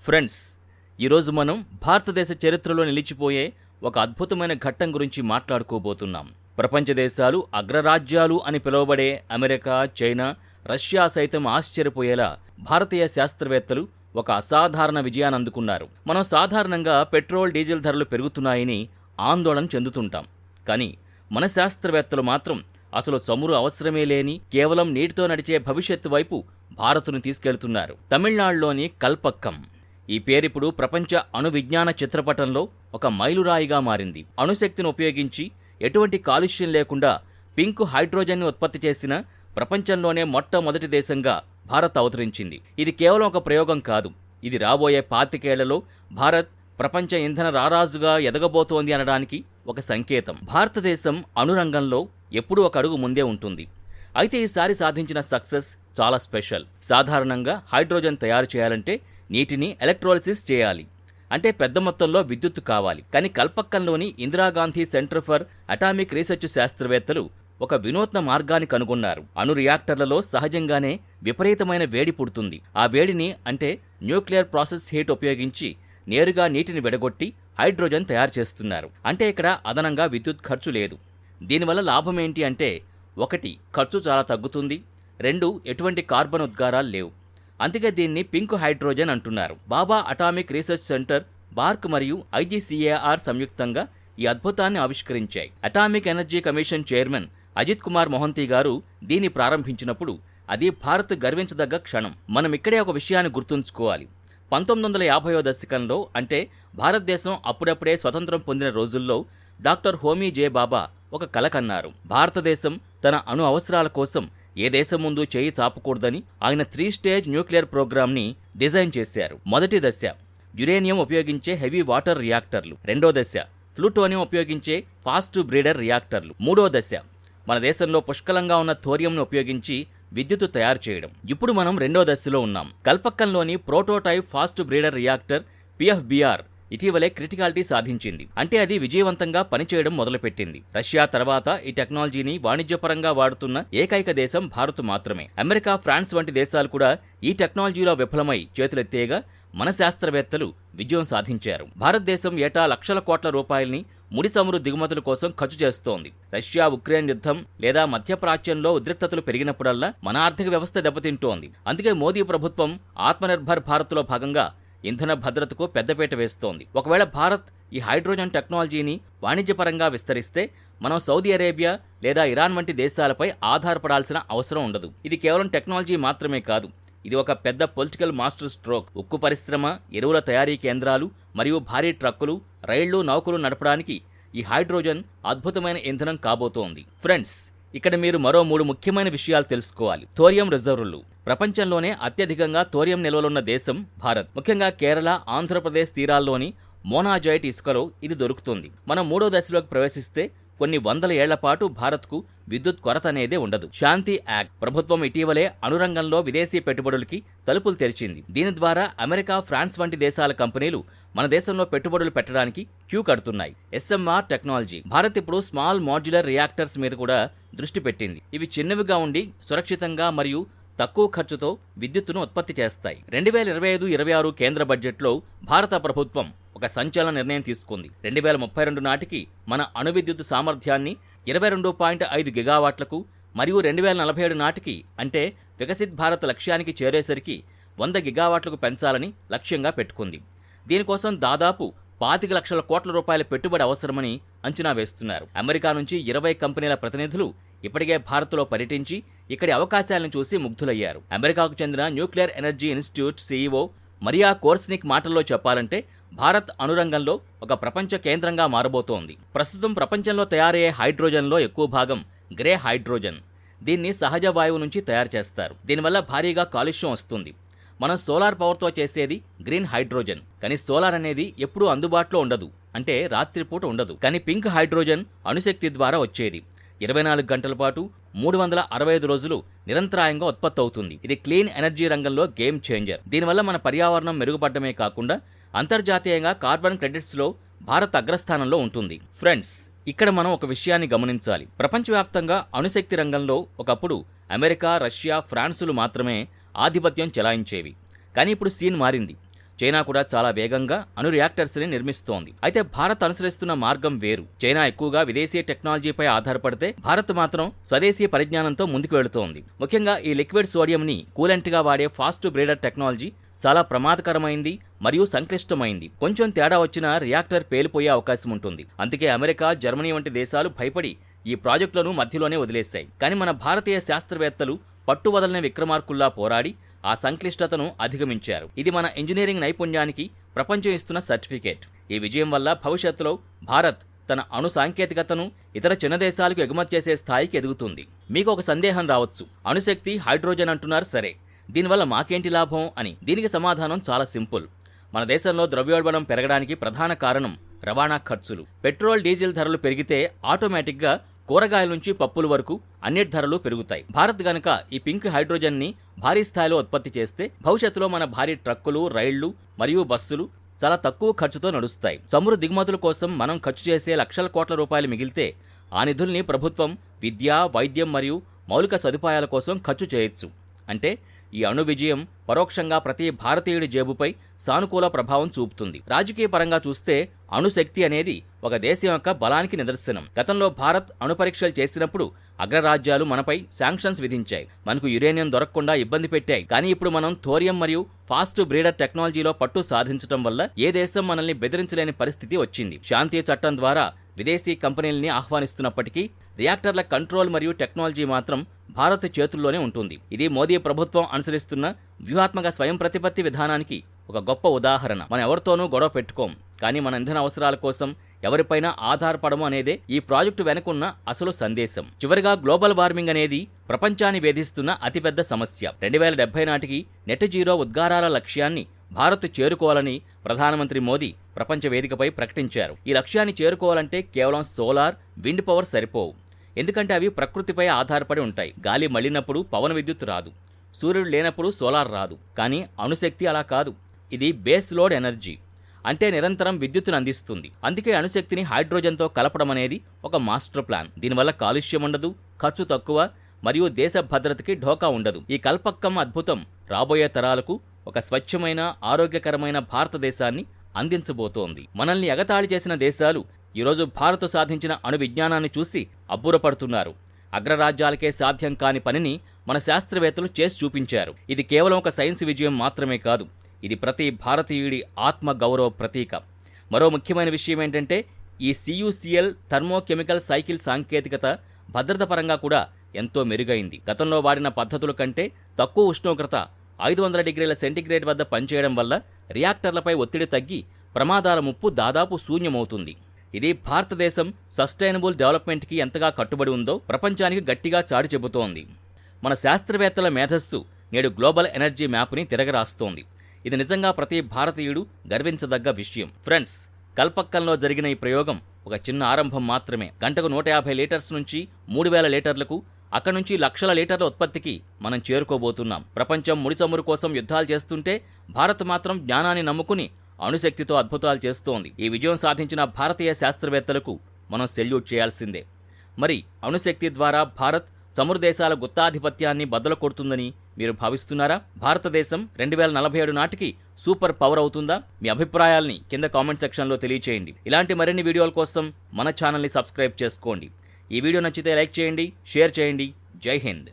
Friends, ఈరోజు మనం భారతదేశ చరిత్రలో నిలిచిపోయే ఒక అద్భుతమైన ఘట్టం గురించి మాట్లాడుకోబోతున్నాం. ప్రపంచ దేశాలు అగ్రరాజ్యాలు అని పిలువబడే అమెరికా, చైనా, రష్యా సైతం ఆశ్చర్యపోయేలా భారతీయ శాస్త్రవేత్తలు ఒక అసాధారణ విజయాన్ని అందుకున్నారు. మనం సాధారణంగా పెట్రోల్, డీజిల్ ధరలు పెరుగుతున్నాయని ఆందోళన చెందుతుంటాం. కానీ మన శాస్త్రవేత్తలు మాత్రం అసలు చమురు అవసరమే లేని కేవలం నీటితో నడిచే భవిష్యత్తు వైపు భారత్ను తీసుకెళ్తున్నారు. తమిళనాడులోని కల్పక్కం ఈ పేరిప్పుడు ప్రపంచ అణు విజ్ఞాన చిత్రపటంలో ఒక మైలురాయిగా మారింది. అణుశక్తిని ఉపయోగించి ఎటువంటి కాలుష్యం లేకుండా పింక్ హైడ్రోజన్ని ఉత్పత్తి చేసిన ప్రపంచంలోనే మొట్టమొదటి దేశంగా భారత్ అవతరించింది. ఇది కేవలం ఒక ప్రయోగం కాదు, ఇది రాబోయే 25 ఏళ్లలో భారత్ ప్రపంచ ఇంధన రారాజుగా ఎదగబోతోంది అనడానికి ఒక సంకేతం. భారతదేశం అణురంగంలో ఎప్పుడూ ఒక అడుగు ముందే ఉంటుంది. అయితే ఈసారి సాధించిన సక్సెస్ చాలా స్పెషల్. సాధారణంగా హైడ్రోజన్ తయారు చేయాలంటే నీటిని ఎలక్ట్రోలిసిస్ చేయాలి, అంటే పెద్ద మొత్తంలో విద్యుత్తు కావాలి. కానీ కల్పక్కంలోని Indira Gandhi centre for atomic research శాస్త్రవేత్తలు ఒక వినూత్న మార్గాన్ని కనుగొన్నారు. అణు రియాక్టర్లలో సహజంగానే విపరీతమైన వేడి పుడుతుంది. ఆ వేడిని అంటే న్యూక్లియర్ ప్రాసెస్ హీట్ ఉపయోగించి నేరుగా నీటిని విడగొట్టి హైడ్రోజన్ తయారు చేస్తున్నారు. అంటే ఇక్కడ అదనంగా విద్యుత్ ఖర్చు లేదు. దీనివల్ల లాభం ఏంటి అంటే 1 ఖర్చు చాలా తగ్గుతుంది, 2 ఎటువంటి కార్బన్ ఉద్గారాలు లేవు. అందుకే దీన్ని పింక్ హైడ్రోజన్ అంటున్నారు. Bhabha atomic research centre, BARC మరియు IGCAR సంయుక్తంగా ఈ అద్భుతాన్ని ఆవిష్కరించాయి. Atomic energy commission chairman Ajit Kumar Mohanty గారు దీన్ని ప్రారంభించినప్పుడు అది భారత్ గర్వించదగ్గ క్షణం. మనం ఇక్కడే ఒక విషయాన్ని గుర్తుంచుకోవాలి. 1950వ దశకంలో, అంటే భారతదేశం అప్పుడప్పుడే స్వతంత్రం పొందిన రోజుల్లో డాక్టర్ హోమీ జే బాబా ఒక కల కన్నారు. భారతదేశం తన అణు అవసరాల కోసం ఏ దేశం ముందు చేయి చాపకూడదని ఆయన 3 స్టేజ్ న్యూక్లియర్ ప్రోగ్రామ్ని డిజైన్ చేశారు. మొదటి దశ యురేనియం ఉపయోగించే హెవీ వాటర్ రియాక్టర్లు, రెండో దశ ప్లూటోనియం ఉపయోగించే ఫాస్ట్ బ్రీడర్ రియాక్టర్లు, మూడో దశ మన దేశంలో పుష్కలంగా ఉన్న థోరియంను ఉపయోగించి విద్యుత్తు తయారు చేయడం. ఇప్పుడు మనం రెండో దశలో ఉన్నాం. కల్పక్కంలోని prototype fast breeder reactor PFBR ఇటీవలే క్రిటికాలిటీ సాధించింది. అంటే అది విజయవంతంగా పనిచేయడం మొదలుపెట్టింది. రష్యా తర్వాత ఈ టెక్నాలజీని వాణిజ్యపరంగా వాడుతున్న ఏకైక దేశం భారత్ మాత్రమే. అమెరికా, ఫ్రాన్స్ వంటి దేశాలు కూడా ఈ టెక్నాలజీలో విఫలమై చేతులెత్తేగా మన శాస్త్రవేత్తలు విజయం సాధించారు. భారతదేశం ఏటా లక్షల కోట్ల రూపాయల్ని ముడి చమురు దిగుమతుల కోసం ఖర్చు చేస్తోంది. రష్యా ఉక్రెయిన్ యుద్ధం లేదా మధ్యప్రాచ్యంలో ఉద్రిక్తతలు పెరిగినప్పుడల్లా మన ఆర్థిక వ్యవస్థ దెబ్బతింటోంది. అందుకే మోదీ ప్రభుత్వం ఆత్మనిర్భర్ భారత్లో భాగంగా ఇంధన భద్రతకు పెద్దపీట వేస్తోంది. ఒకవేళ భారత్ ఈ హైడ్రోజన్ టెక్నాలజీని వాణిజ్యపరంగా విస్తరిస్తే మనం సౌదీ అరేబియా లేదా ఇరాన్ వంటి దేశాలపై ఆధారపడాల్సిన అవసరం ఉండదు. ఇది కేవలం టెక్నాలజీ మాత్రమే కాదు, ఇది ఒక పెద్ద పొలిటికల్ మాస్టర్ స్ట్రోక్. ఉక్కు పరిశ్రమ, ఎరువుల తయారీ కేంద్రాలు మరియు భారీ ట్రక్కులు, రైళ్లు, నౌకలు నడపడానికి ఈ హైడ్రోజన్ అద్భుతమైన ఇంధనం కాబోతోంది. ఫ్రెండ్స్, ఇక్కడ మీరు మరో 3 ముఖ్యమైన విషయాలు తెలుసుకోవాలి. థోరియం రిజర్వులు. ప్రపంచంలోనే అత్యధికంగా థోరియం నిల్వలున్న దేశం భారత్. ముఖ్యంగా కేరళ, ఆంధ్రప్రదేశ్ తీరాల్లోని మోనాజైట్ ఇసుకలో ఇది దొరుకుతుంది. మనం 3వ దశలోకి ప్రవేశిస్తే కొన్ని వందల ఏళ్ల పాటు భారత్కు విద్యుత్ కొరత అనేదే ఉండదు. శాంతి యాక్ట్. ప్రభుత్వం ఇటీవలే అణురంగంలో విదేశీ పెట్టుబడులకి తలుపులు తెరిచింది. దీని ద్వారా అమెరికా, ఫ్రాన్స్ వంటి దేశాల కంపెనీలు మన దేశంలో పెట్టుబడులు పెట్టడానికి క్యూ కడుతున్నాయి. SMR technology. భారత్ ఇప్పుడు స్మాల్ మాడ్యులర్ రియాక్టర్స్ మీద కూడా దృష్టి పెట్టింది. ఇవి చిన్నవిగా ఉండి సురక్షితంగా మరియు తక్కువ ఖర్చుతో విద్యుత్తును ఉత్పత్తి చేస్తాయి. 2025-26 కేంద్ర బడ్జెట్లో భారత ప్రభుత్వం ఒక సంచలన నిర్ణయం తీసుకుంది. 2032 నాటికి మన అణు విద్యుత్ సామర్థ్యాన్ని 22.5 గిగావాట్లకు మరియు 2047 నాటికి, అంటే వికసిత్ భారత్ లక్ష్యానికి చేరేసరికి 100 గిగావాట్లకు పెంచాలని లక్ష్యంగా పెట్టుకుంది. దీనికోసం దాదాపు 25 లక్షల కోట్ల రూపాయల పెట్టుబడి అవసరమని అంచనా వేస్తున్నారు. అమెరికా నుంచి 20 కంపెనీల ప్రతినిధులు ఇప్పటికే భారత్లో పర్యటించి ఇక్కడి అవకాశాలను చూసి ముగ్ధులయ్యారు. అమెరికాకు చెందిన nuclear energy institute CEO Maria Korsnick మాటల్లో చెప్పాలంటే భారత్ అణురంగంలో ఒక ప్రపంచ కేంద్రంగా మారబోతోంది. ప్రస్తుతం ప్రపంచంలో తయారయ్యే హైడ్రోజన్లో ఎక్కువ భాగం గ్రే హైడ్రోజన్. దీన్ని సహజ వాయువు నుంచి తయారు చేస్తారు. దీనివల్ల భారీగా కాలుష్యం వస్తుంది. మనం సోలార్ పవర్తో చేసేది గ్రీన్ హైడ్రోజన్. కానీ సోలార్ అనేది ఎప్పుడూ అందుబాటులో ఉండదు, అంటే రాత్రిపూట ఉండదు. కానీ పింక్ హైడ్రోజన్ అణుశక్తి ద్వారా వచ్చేది. 24 గంటల పాటు 365 రోజులు నిరంతరాయంగా ఉత్పత్తి అవుతుంది. ఇది క్లీన్ ఎనర్జీ రంగంలో గేమ్ చేంజర్. దీనివల్ల మన పర్యావరణం మెరుగుపడమే కాకుండా అంతర్జాతీయంగా కార్బన్ క్రెడిట్స్లో భారత్ అగ్రస్థానంలో ఉంటుంది. ఫ్రెండ్స్, ఇక్కడ మనం ఒక విషయాన్ని గమనించాలి. ప్రపంచవ్యాప్తంగా అణుశక్తి రంగంలో ఒకప్పుడు అమెరికా, రష్యా, ఫ్రాన్సులు మాత్రమే ఆధిపత్యం చెలాయించేవి. కానీ ఇప్పుడు సీన్ మారింది. చైనా కూడా చాలా వేగంగా అణు రియాక్టర్స్ ని నిర్మిస్తోంది. అయితే భారత్ అనుసరిస్తున్న మార్గం వేరు. చైనా ఎక్కువగా విదేశీ టెక్నాలజీపై ఆధారపడితే భారత్ మాత్రం స్వదేశీ పరిజ్ఞానంతో ముందుకు వెళుతోంది. ముఖ్యంగా ఈ లిక్విడ్ సోడియం ని కూలెంట్ గా వాడే ఫాస్ట్ బ్రీడర్ టెక్నాలజీ చాలా ప్రమాదకరమైంది మరియు సంక్లిష్టమైంది. కొంచెం తేడా వచ్చినా రియాక్టర్ పేలిపోయే అవకాశం ఉంటుంది. అందుకే అమెరికా, జర్మనీ వంటి దేశాలు భయపడి ఈ ప్రాజెక్టులను మధ్యలోనే వదిలేశాయి. కానీ మన భారతీయ శాస్త్రవేత్తలు పట్టువదలని విక్రమార్కుల్లా పోరాడి ఆ సంక్లిష్టతను అధిగమించారు. ఇది మన ఇంజనీరింగ్ నైపుణ్యానికి ప్రపంచం ఇస్తున్న సర్టిఫికేట్. ఈ విజయం వల్ల భవిష్యత్తులో భారత్ తన అణు సాంకేతికతను ఇతర చిన్న దేశాలకు ఎగుమతి చేసే స్థాయికి ఎదుగుతుంది. మీకు ఒక సందేహం రావచ్చు, అణుశక్తి, హైడ్రోజన్ అంటున్నారు సరే, దీనివల్ల మాకేంటి లాభం అని. దీనికి సమాధానం చాలా సింపుల్. మన దేశంలో ద్రవ్యోల్బణం పెరగడానికి ప్రధాన కారణం రవాణా ఖర్చులు. పెట్రోల్, డీజిల్ ధరలు పెరిగితే ఆటోమేటిక్గా కూరగాయల నుంచి పప్పుల వరకు అన్నిటి ధరలు పెరుగుతాయి. భారత్ గనక ఈ పింక్ హైడ్రోజన్ ని భారీ స్థాయిలో ఉత్పత్తి చేస్తే భవిష్యత్తులో మన భారీ ట్రక్కులు, రైళ్లు మరియు బస్సులు చాలా తక్కువ ఖర్చుతో నడుస్తాయి. చమురు దిగుమతుల కోసం మనం ఖర్చు చేసే లక్షల కోట్ల రూపాయలు మిగిలితే ఆ నిధుల్ని ప్రభుత్వం విద్య, వైద్యం మరియు మౌలిక సదుపాయాల కోసం ఖర్చు చేయొచ్చు. అంటే ఈ అణు విజయం పరోక్షంగా ప్రతి భారతీయుడి జేబుపై సానుకూల ప్రభావం చూపుతుంది. రాజకీయ పరంగా చూస్తే అణుశక్తి అనేది ఒక దేశం యొక్క బలానికి నిదర్శనం. గతంలో భారత్ అణు పరీక్షలు చేసినప్పుడు అగ్రరాజ్యాలు మనపై శాంక్షన్స్ విధించాయి, మనకు యురేనియం దొరకకుండా ఇబ్బంది పెట్టాయి. కానీ ఇప్పుడు మనం థోరియం మరియు ఫాస్ట్ బ్రీడర్ టెక్నాలజీలో పట్టు సాధించడం వల్ల ఏ దేశం మనల్ని బెదిరించలేని పరిస్థితి వచ్చింది. శాంతి చట్టం ద్వారా విదేశీ కంపెనీల్ని ఆహ్వానిస్తున్నప్పటికీ రియాక్టర్ల కంట్రోల్ మరియు టెక్నాలజీ మాత్రం భారత్ చేతుల్లోనే ఉంటుంది. ఇది మోదీ ప్రభుత్వం అనుసరిస్తున్న వ్యూహాత్మక స్వయం ప్రతిపత్తి విధానానికి ఒక గొప్ప ఉదాహరణ. మనం ఎవరితోనూ గొడవ పెట్టుకోం, కానీ మన ఇంధన అవసరాల కోసం ఎవరిపైనా ఆధారపడము అనేదే ఈ ప్రాజెక్టు వెనుకున్న అసలు సందేశం. చివరిగా గ్లోబల్ వార్మింగ్ అనేది ప్రపంచాన్ని వేధిస్తున్న అతిపెద్ద సమస్య. 2070 నాటికి నెట్ జీరో ఉద్గారాల లక్ష్యాన్ని భారత్ చేరుకోవాలని ప్రధానమంత్రి మోదీ ప్రపంచ వేదికపై ప్రకటించారు. ఈ లక్ష్యాన్ని చేరుకోవాలంటే కేవలం సోలార్, విండ్ పవర్ సరిపోవు. ఎందుకంటే అవి ప్రకృతిపై ఆధారపడి ఉంటాయి. గాలి మళ్లినప్పుడు పవన విద్యుత్ రాదు, సూర్యుడు లేనప్పుడు సోలార్ రాదు. కానీ అణుశక్తి అలా కాదు. ఇది బేస్ లోడ్ ఎనర్జీ, అంటే నిరంతరం విద్యుత్తును అందిస్తుంది. అందుకే అణుశక్తిని హైడ్రోజన్తో కలపడం అనేది ఒక మాస్టర్ ప్లాన్. దీనివల్ల కాలుష్యం ఉండదు, ఖర్చు తక్కువ మరియు దేశ భద్రతకి ఢోకా ఉండదు. ఈ కల్పక్కం అద్భుతం రాబోయే తరాలకు ఒక స్వచ్ఛమైన, ఆరోగ్యకరమైన భారతదేశాన్ని అందించబోతోంది. మనల్ని ఎగతాళి చేసిన దేశాలు ఈరోజు భారత్ సాధించిన అణు విజ్ఞానాన్ని చూసి అబ్బురపడుతున్నారు. అగ్రరాజ్యాలకే సాధ్యం కాని పనిని మన శాస్త్రవేత్తలు చేసి చూపించారు. ఇది కేవలం ఒక సైన్స్ విజయం మాత్రమే కాదు, ఇది ప్రతి భారతీయుడి ఆత్మ గౌరవ ప్రతీక. మరో ముఖ్యమైన విషయం ఏంటంటే ఈ CuCl థర్మోకెమికల్ సైకిల్ సాంకేతికత భద్రత పరంగా కూడా ఎంతో మెరుగైంది. గతంలో వాడిన పద్ధతుల కంటే తక్కువ ఉష్ణోగ్రత 500 డిగ్రీల సెంటీగ్రేడ్ వద్ద పనిచేయడం వల్ల రియాక్టర్లపై ఒత్తిడి తగ్గి ప్రమాదాల ముప్పు దాదాపు శూన్యమవుతుంది. ఇది భారతదేశం సస్టైనబుల్ డెవలప్మెంట్కి ఎంతగా కట్టుబడి ఉందో ప్రపంచానికి గట్టిగా చాటి చెబుతోంది. మన శాస్త్రవేత్తల మేధస్సు నేడు గ్లోబల్ ఎనర్జీ మ్యాప్ని తిరగరాస్తోంది. ఇది నిజంగా ప్రతి భారతీయుడు గర్వించదగ్గ విషయం. ఫ్రెండ్స్, కల్పక్కల్లో జరిగిన ఈ ప్రయోగం ఒక చిన్న ఆరంభం మాత్రమే. గంటకు 150 లీటర్స్ నుంచి 3000 లీటర్లకు, అక్కడి నుంచి లక్షల లీటర్ల ఉత్పత్తికి మనం చేరుకోబోతున్నాం. ప్రపంచం ముడి చమురు కోసం యుద్ధాలు చేస్తుంటే భారత్ మాత్రం జ్ఞానాన్ని నమ్ముకుని అణుశక్తితో అద్భుతాలు చేస్తోంది. ఈ విజయం సాధించిన భారతీయ శాస్త్రవేత్తలకు మనం సెల్యూట్ చేయాల్సిందే. మరి అణుశక్తి ద్వారా భారత్ చమురు దేశాల గుత్తాధిపత్యాన్ని బద్దలు కొడుతుందని మీరు భావిస్తున్నారా? భారతదేశం 2047 నాటికి సూపర్ పవర్ అవుతుందా? మీ అభిప్రాయాల్ని కింద కామెంట్ సెక్షన్లో తెలియచేయండి. ఇలాంటి మరిన్ని వీడియోల కోసం మన ఛానల్ని సబ్స్క్రైబ్ చేసుకోండి. ఈ వీడియో నచ్చితే లైక్ చేయండి, షేర్ చేయండి. జై హింద్.